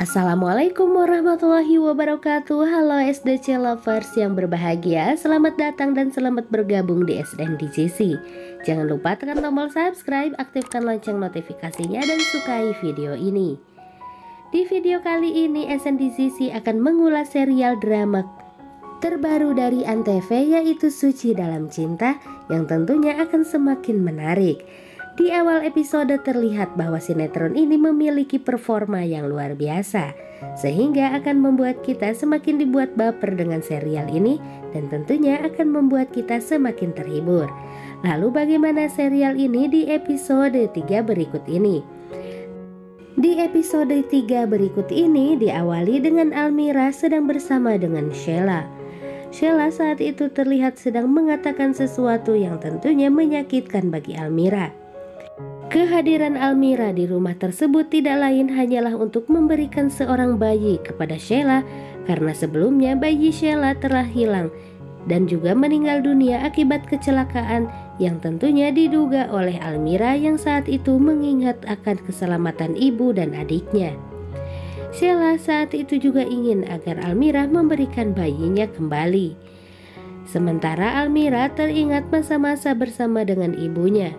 Assalamualaikum warahmatullahi wabarakatuh. Halo SDC lovers yang berbahagia, selamat datang dan selamat bergabung di SNDJC. Jangan lupa tekan tombol subscribe, aktifkan lonceng notifikasinya dan sukai video ini. Di video kali ini SNDJC akan mengulas serial drama terbaru dari Antv, yaitu Suci Dalam Cinta, yang tentunya akan semakin menarik. Di awal episode terlihat bahwa sinetron ini memiliki performa yang luar biasa, sehingga akan membuat kita semakin dibuat baper dengan serial ini dan tentunya akan membuat kita semakin terhibur. Lalu bagaimana serial ini di episode 3 berikut ini? Di episode 3 berikut ini diawali dengan Almira sedang bersama dengan Sheila. Sheila saat itu terlihat sedang mengatakan sesuatu yang tentunya menyakitkan bagi Almira. Kehadiran Almira di rumah tersebut tidak lain hanyalah untuk memberikan seorang bayi kepada Sheila, karena sebelumnya bayi Sheila telah hilang dan juga meninggal dunia akibat kecelakaan yang tentunya diduga oleh Almira yang saat itu mengingat akan keselamatan ibu dan adiknya. Sheila saat itu juga ingin agar Almira memberikan bayinya kembali. Sementara Almira teringat masa-masa bersama dengan ibunya.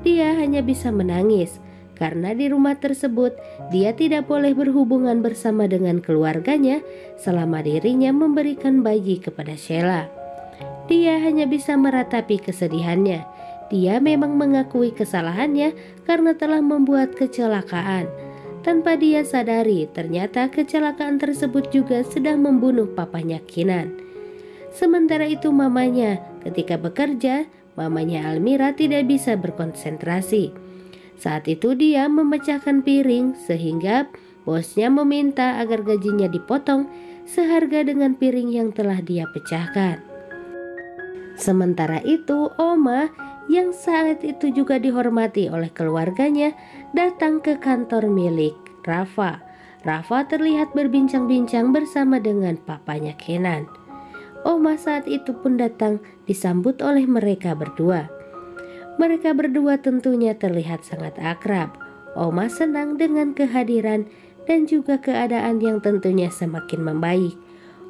Dia hanya bisa menangis karena di rumah tersebut dia tidak boleh berhubungan bersama dengan keluarganya selama dirinya memberikan bayi kepada Sheila. Dia hanya bisa meratapi kesedihannya. Dia memang mengakui kesalahannya karena telah membuat kecelakaan. Tanpa dia sadari, ternyata kecelakaan tersebut juga sedang membunuh papanya Kinan. Sementara itu mamanya ketika bekerja, mamanya Almira tidak bisa berkonsentrasi. Saat itu dia memecahkan piring sehingga bosnya meminta agar gajinya dipotong seharga dengan piring yang telah dia pecahkan. Sementara itu Oma yang saat itu juga dihormati oleh keluarganya datang ke kantor milik Rafa. Rafa terlihat berbincang-bincang bersama dengan papanya Kenan. Oma saat itu pun datang disambut oleh mereka berdua. Mereka berdua tentunya terlihat sangat akrab. Oma senang dengan kehadiran dan juga keadaan yang tentunya semakin membaik.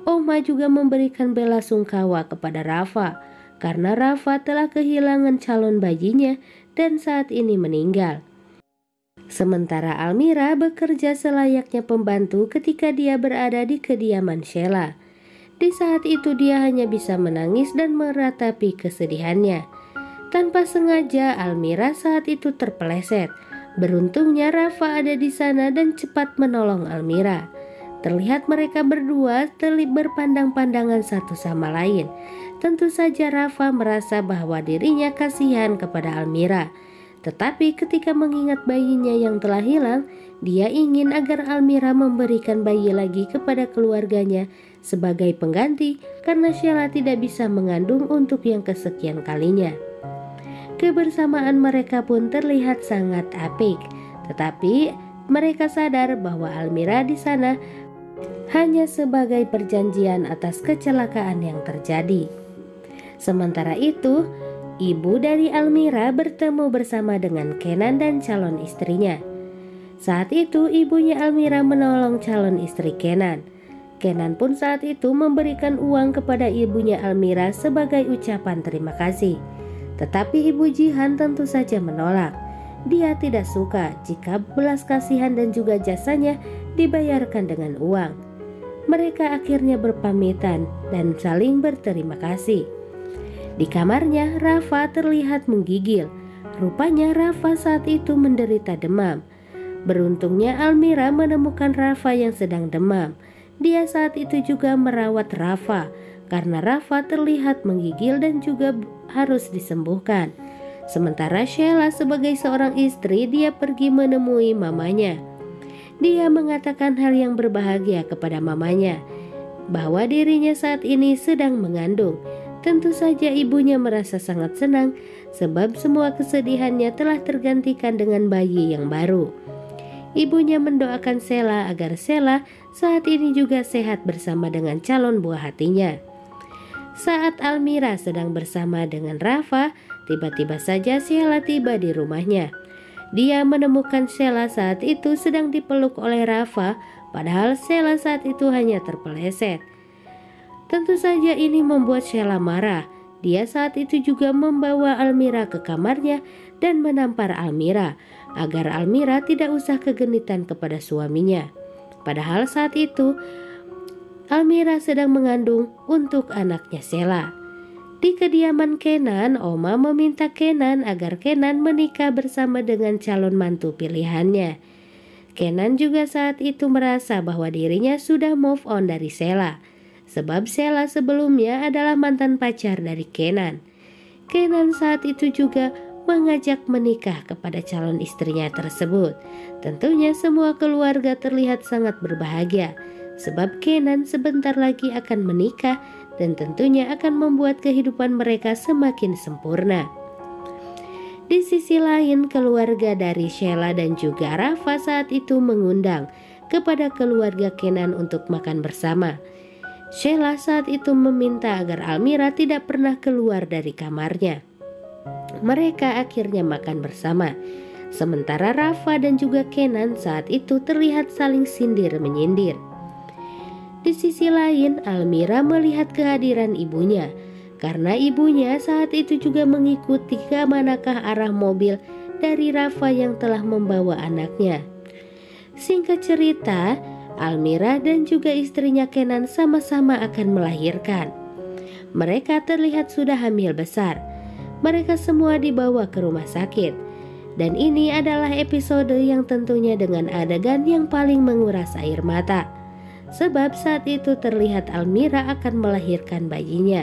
Oma juga memberikan bela sungkawa kepada Rafa karena Rafa telah kehilangan calon bayinya dan saat ini meninggal. Sementara Almira bekerja selayaknya pembantu ketika dia berada di kediaman Sheila. Di saat itu dia hanya bisa menangis dan meratapi kesedihannya. Tanpa sengaja Almira saat itu terpeleset. Beruntungnya Rafa ada di sana dan cepat menolong Almira. Terlihat mereka berdua berpandang-pandangan satu sama lain. Tentu saja Rafa merasa bahwa dirinya kasihan kepada Almira. Tetapi ketika mengingat bayinya yang telah hilang, dia ingin agar Almira memberikan bayi lagi kepada keluarganya sebagai pengganti karena Sheila tidak bisa mengandung untuk yang kesekian kalinya. Kebersamaan mereka pun terlihat sangat apik, tetapi mereka sadar bahwa Almira di sana hanya sebagai perjanjian atas kecelakaan yang terjadi. Sementara itu, ibu dari Almira bertemu bersama dengan Kenan dan calon istrinya. Saat itu ibunya Almira menolong calon istri Kenan. Kenan pun saat itu memberikan uang kepada ibunya Almira sebagai ucapan terima kasih. Tetapi ibu Jihan tentu saja menolak. Dia tidak suka jika belas kasihan dan juga jasanya dibayarkan dengan uang. Mereka akhirnya berpamitan dan saling berterima kasih. Di kamarnya Rafa terlihat menggigil. Rupanya Rafa saat itu menderita demam. Beruntungnya Almira menemukan Rafa yang sedang demam. Dia saat itu juga merawat Rafa karena Rafa terlihat menggigil dan juga harus disembuhkan. Sementara Sheila sebagai seorang istri, dia pergi menemui mamanya. Dia mengatakan hal yang berbahagia kepada mamanya bahwa dirinya saat ini sedang mengandung. Tentu saja ibunya merasa sangat senang sebab semua kesedihannya telah tergantikan dengan bayi yang baru. Ibunya mendoakan Sheila agar Sheila saat ini juga sehat bersama dengan calon buah hatinya. Saat Almira sedang bersama dengan Rafa, tiba-tiba saja Sheila tiba di rumahnya. Dia menemukan Sheila saat itu sedang dipeluk oleh Rafa, padahal Sheila saat itu hanya terpeleset. Tentu saja ini membuat Sheila marah. Dia saat itu juga membawa Almira ke kamarnya dan menampar Almira agar Almira tidak usah kegenitan kepada suaminya. Padahal saat itu Almira sedang mengandung untuk anaknya Sheila. Di kediaman Kenan, Oma meminta Kenan agar Kenan menikah bersama dengan calon mantu pilihannya. Kenan juga saat itu merasa bahwa dirinya sudah move on dari Sheila, sebab Sheila sebelumnya adalah mantan pacar dari Kenan. Kenan saat itu juga mengajak menikah kepada calon istrinya tersebut. Tentunya semua keluarga terlihat sangat berbahagia, sebab Kenan sebentar lagi akan menikah dan tentunya akan membuat kehidupan mereka semakin sempurna. Di sisi lain, keluarga dari Sheila dan juga Rafa saat itu mengundang kepada keluarga Kenan untuk makan bersama. Sheila saat itu meminta agar Almira tidak pernah keluar dari kamarnya. Mereka akhirnya makan bersama. Sementara Rafa dan juga Kenan saat itu terlihat saling sindir-menyindir. Di sisi lain, Almira melihat kehadiran ibunya, karena ibunya saat itu juga mengikuti ke manakah arah mobil dari Rafa yang telah membawa anaknya. Singkat cerita, Almira dan juga istrinya Kenan sama-sama akan melahirkan. Mereka terlihat sudah hamil besar. Mereka semua dibawa ke rumah sakit. Dan ini adalah episode yang tentunya dengan adegan yang paling menguras air mata. Sebab saat itu terlihat Almira akan melahirkan bayinya.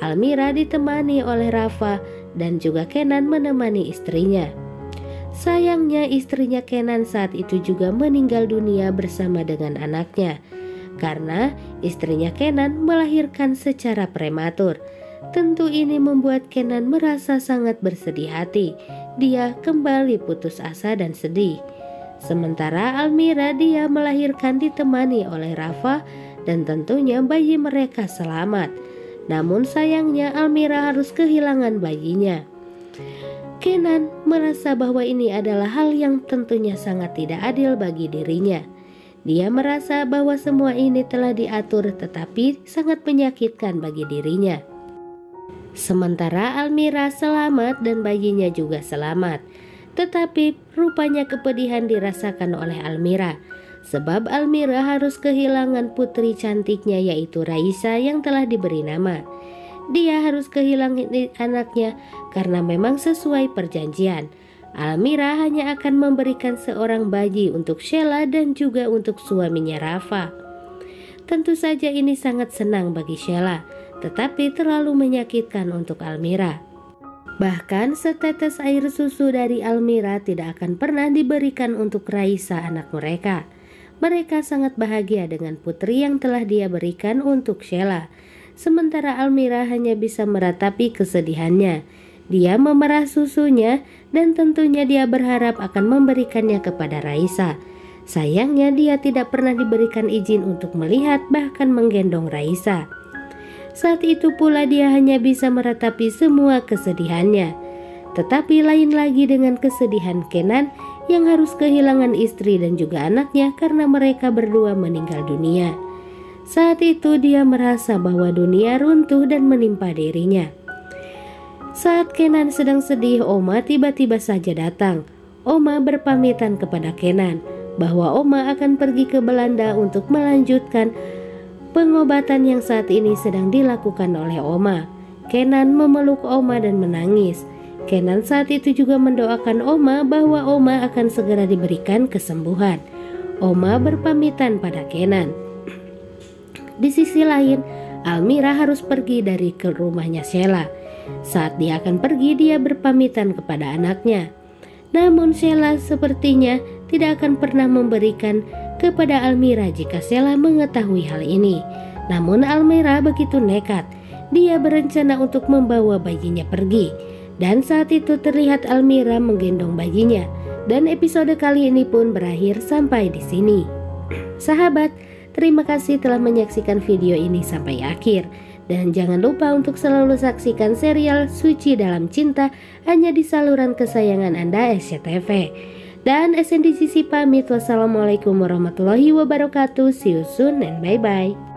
Almira ditemani oleh Rafa dan juga Kenan menemani istrinya. Sayangnya istrinya Kenan saat itu juga meninggal dunia bersama dengan anaknya, karena istrinya Kenan melahirkan secara prematur. Tentu ini membuat Kenan merasa sangat bersedih hati. Dia kembali putus asa dan sedih. Sementara Almira dia melahirkan ditemani oleh Rafa dan tentunya bayi mereka selamat. Namun sayangnya Almira harus kehilangan bayinya. Kenan merasa bahwa ini adalah hal yang tentunya sangat tidak adil bagi dirinya. Dia merasa bahwa semua ini telah diatur tetapi sangat menyakitkan bagi dirinya. Sementara Almira selamat dan bayinya juga selamat. Tetapi rupanya kepedihan dirasakan oleh Almira, sebab Almira harus kehilangan putri cantiknya yaitu Raisa yang telah diberi nama. Dia harus kehilangan anaknya karena memang sesuai perjanjian. Almira hanya akan memberikan seorang bayi untuk Sheila dan juga untuk suaminya Rafa. Tentu saja ini sangat senang bagi Sheila, tetapi terlalu menyakitkan untuk Almira. Bahkan setetes air susu dari Almira tidak akan pernah diberikan untuk Raisa anak mereka. Mereka sangat bahagia dengan putri yang telah dia berikan untuk Sheila. Sementara Almira hanya bisa meratapi kesedihannya. Dia memerah susunya dan tentunya dia berharap akan memberikannya kepada Raisa. Sayangnya dia tidak pernah diberikan izin untuk melihat bahkan menggendong Raisa. Saat itu pula dia hanya bisa meratapi semua kesedihannya. Tetapi lain lagi dengan kesedihan Kenan yang harus kehilangan istri dan juga anaknya karena mereka berdua meninggal dunia. Saat itu dia merasa bahwa dunia runtuh dan menimpa dirinya. Saat Kenan sedang sedih, Oma tiba-tiba saja datang. Oma berpamitan kepada Kenan bahwa Oma akan pergi ke Belanda untuk melanjutkan pengobatan yang saat ini sedang dilakukan oleh Oma. Kenan memeluk Oma dan menangis. Kenan saat itu juga mendoakan Oma bahwa Oma akan segera diberikan kesembuhan. Oma berpamitan pada Kenan. Di sisi lain, Almira harus pergi dari ke rumahnya Sheila. Saat dia akan pergi, dia berpamitan kepada anaknya. Namun Sheila sepertinya tidak akan pernah memberikan kepada Almira jika Sheila mengetahui hal ini. Namun Almira begitu nekat. Dia berencana untuk membawa bayinya pergi. Dan saat itu terlihat Almira menggendong bayinya. Dan episode kali ini pun berakhir sampai di sini. Sahabat, terima kasih telah menyaksikan video ini sampai akhir. Dan jangan lupa untuk selalu saksikan serial Suci Dalam Cinta hanya di saluran kesayangan Anda, SCTV. Dan SNDGC pamit. Wassalamualaikum warahmatullahi wabarakatuh. See you soon and bye-bye.